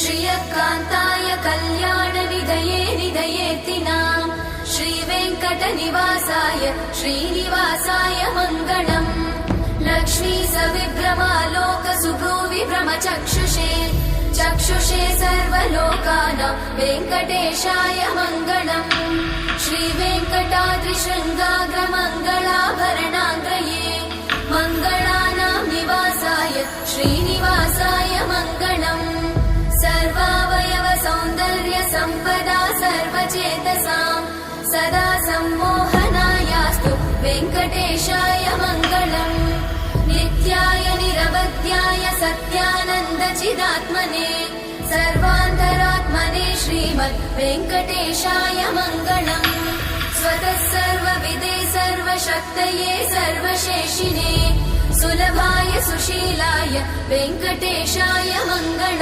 श्रियकान्ताय कल्याणनिधये निधयेत्तिनाम् श्रीवेङ्कटनिवासाय श्रीनिवासाय मङ्गलम् लक्ष्मी सविभ्रमालोकसुभ्रूविभ्रमचक्षुषे चक्षुषे सर्वलोकानां वेङ्कटेशाय मङ्गलम् श्रीवेङ्कटाद्रिशृङ्गाग्रमङ्गलाभरणाङ्ग्रये मङ्गलानां निवासाय श्रीनिवासाय मङ्गलम् सर्वावयव सौन्दर्य सम्पदा सर्वचेतसां सदा सम्मोहनायास्तु वेङ्कटेशाय मङ्गलम् नित्याय निरवध्याय सत्यानन्दचिदात्मने सर्वान्तरात्मने श्रीमद् वेङ्कटेशाय मङ्गलम् स्वतः सर्वविदे सर्वशक्तये सर्वशेषिने सुलभाय सुशीलाय वेङ्कटेशाय मङ्गलम्।